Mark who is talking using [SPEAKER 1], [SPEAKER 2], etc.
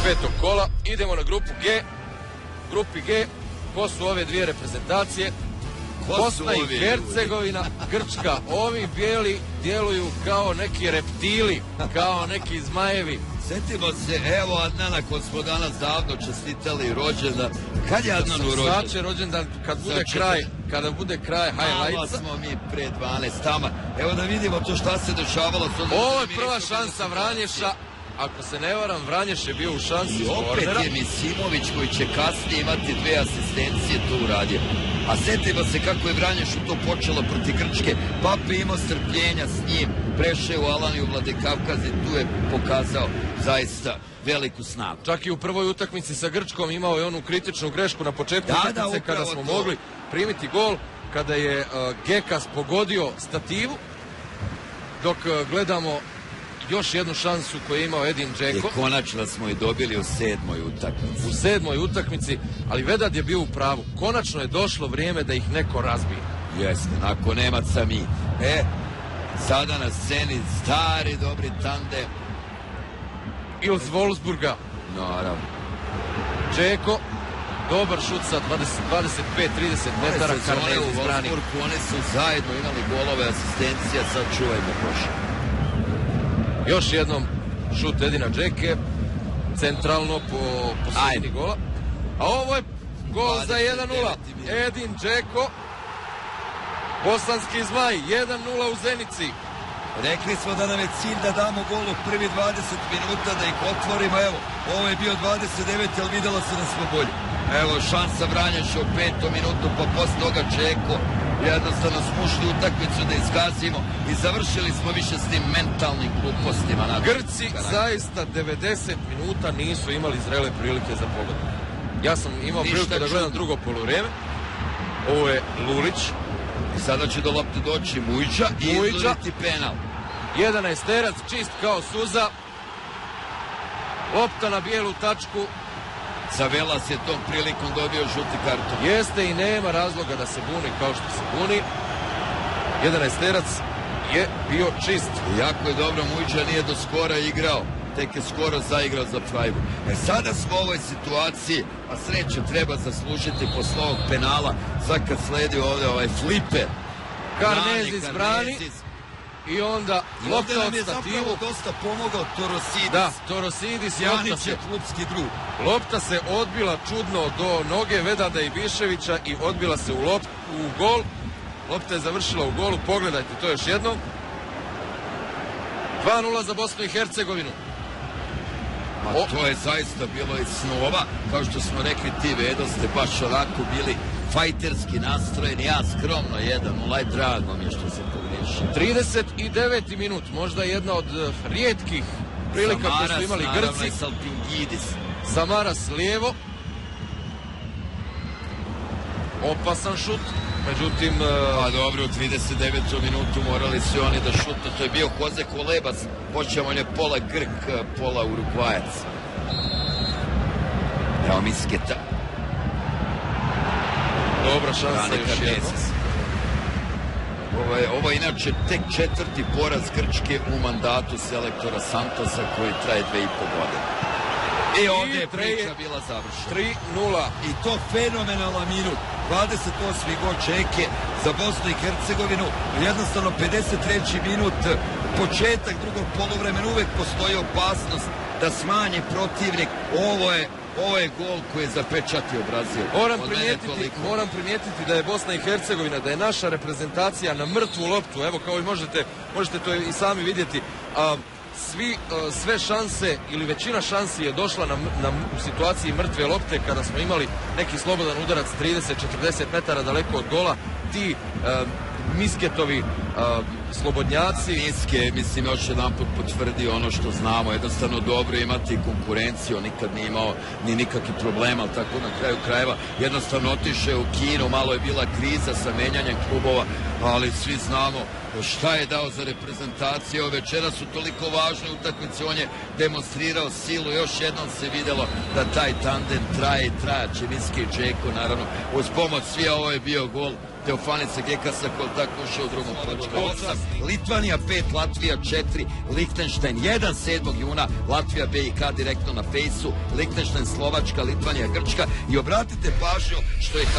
[SPEAKER 1] petog kola. Idemo na grupu G. Grupi G, ko su ove dvije reprezentacije? Bosna i Hercegovina, Grčka. Ovi bijeli djeluju kao neki reptili, kao neki zmajevi.
[SPEAKER 2] Sjetimo se, evo Adnana, ko smo danas davno čestitali rođendan. Kad je Adnanu rođendan?
[SPEAKER 1] Sad će rođendan kada bude kraj highlights.
[SPEAKER 2] Malo smo mi pre 12 tama. Evo da vidimo to šta se dešavalo.
[SPEAKER 1] Ovo je prva šansa Vranješa. Ako se ne varam, Vranješ je bio u šansi
[SPEAKER 2] i opet je Misimović koji će kasnije imati 2 asistencije to uradio. A sjetimo se kako je Vranješ u to počelo protiv Grčke. Pape imao strpljenja s njim, prešao u Alaniju Vladikavkaz i tu je pokazao zaista veliku snagu.
[SPEAKER 1] Čak i u prvoj utakmici sa Grčkom imao je onu kritičnu grešku na početku utakmice kada smo mogli primiti gol, kada je Gekas pogodio stativu, dok gledamo još jednu šansu koju je imao Edin Džeko.
[SPEAKER 2] I konačno smo je dobili u 7. utakmici.
[SPEAKER 1] U 7. utakmici, ali Vedad je bio u pravu. Konačno je došlo vrijeme da ih neko razbije.
[SPEAKER 2] Jeste, nakon Nemaca mi. Sada na sceni stari dobri tandem.
[SPEAKER 1] Iz Wolfsburga.
[SPEAKER 2] Naravno.
[SPEAKER 1] Džeko, dobar šut sa 25-30 metara.
[SPEAKER 2] Karnez u Wolfsburgu, oni su zajedno imali golove, asistencija, sad čuvajmo prošlo.
[SPEAKER 1] Još jednom šut Edina Džeke, centralno po sredini gola. A ovo je gol za 1-0. Edin Džeko, bosanski zmaj, 1-0 u Zenici.
[SPEAKER 2] Rekli smo da nam je cilj da damo gol u prvi 20 minuta, da ih otvorimo. Evo, ovo je bio 29, ali vidjelo se da smo bolji. Evo, šansa Vranješa u 5. minutu, pa posle toga Džeko. Jednostavno smo ušli u utakmicu da iskazimo i završili smo više s tim mentalnim glupostima.
[SPEAKER 1] Grci zaista 90 minuta nisu imali zrele prilike za pogodu. Ja sam imao priliku da gledam drugo poluvrijeme. Ovo je Lulić.
[SPEAKER 2] I sada će do lopte doći Mujića i izgledati penal.
[SPEAKER 1] 11-terac, čist kao suza. Lopta na bijelu tačku.
[SPEAKER 2] Zavelas je tom prilikom dobio žuti karton.
[SPEAKER 1] Jeste i nema razloga da se buni kao što se buni. 11-terac je bio čist.
[SPEAKER 2] Jako je dobro, Mujića nije do skora igrao. Tek je skoro zaigrao za Freiburg. Sada smo u ovoj situaciji, a sreću treba zaslužiti posle ovog penala. Sad kad sledi ovdje ovaj fliper.
[SPEAKER 1] Karnezis brani. I onda lopta od stativu.
[SPEAKER 2] Dosta pomogao Torosidis.
[SPEAKER 1] Da, Torosidis.
[SPEAKER 2] Janić je klubski drug.
[SPEAKER 1] Lopta se odbila čudno do noge Vedada Ibiševića i odbila se u gol. Lopta je završila u golu. Pogledajte to još jednom. 2-0 za Bosnu i Hercegovinu.
[SPEAKER 2] To je zaista bilo i snova. Kao što smo rekli, ti Vedo ste baš onako bili fajterski nastrojeni. Ja skromno 1-0, drago mi je što se pogriješio.
[SPEAKER 1] 39. minut, možda jedna od rijetkih prilika koje su imali Grci. Samaras lijevo. Opasan šut. Međutim...
[SPEAKER 2] Pa dobro, u 39. minutu morali su oni da šutu. To je bio Jose Kolebac. Počemo, on je pola Grk, pola Urugvajac. Evo Misketa.
[SPEAKER 1] Dobra šansa još jedno.
[SPEAKER 2] Ovo je inače tek 4. poraz Grčke u mandatu selektora Santosa koji traje 2,5 godine. I ovdje je priča bila završena.
[SPEAKER 1] 3-0.
[SPEAKER 2] I to fenomenalan minut. 28. gol Čeke za Bosnu i Hercegovinu. Jednostavno 53. minut, početak drugog poluvremena, uvek postoji opasnost da smanji protivnik. Ovo je gol koji je zapečatio Brazil.
[SPEAKER 1] Moram primijetiti da je Bosna i Hercegovina, da je naša reprezentacija na mrtvu loptu. Evo, kao i možete to i sami vidjeti. Sve šanse ili većina šansi je došla u situaciji mrtve lopte kada smo imali neki slobodan udarac 30-40 metara daleko od gola. Ti Misketovi slobodnjaci.
[SPEAKER 2] Miske, mislim, još jedan put potvrdio ono što znamo. Jednostavno dobro imati konkurenciju, nikad nije imao ni nikakvih problema, ali tako na kraju krajeva jednostavno otišao u Kinu, malo je bila kriza sa menjanjem klubova, ali svi znamo šta je dao za reprezentaciju. Večera su toliko važne utakmice, on je demonstrirao silu, još jednom se vidjelo da taj tandem traje i trajaće. Miske i Džeko, naravno, uz pomoć svi, ovo je bio gol Teofanica Gekasa koji tako ušao u drugom poločku. Litvanija 5, Latvija 4, Lihtenštajn 1, 7. juna, Latvija, BiH direktno na Fejsu, Lihtenštajn, Slovačka, Litvanija, Grčka. I obratite pažnju što je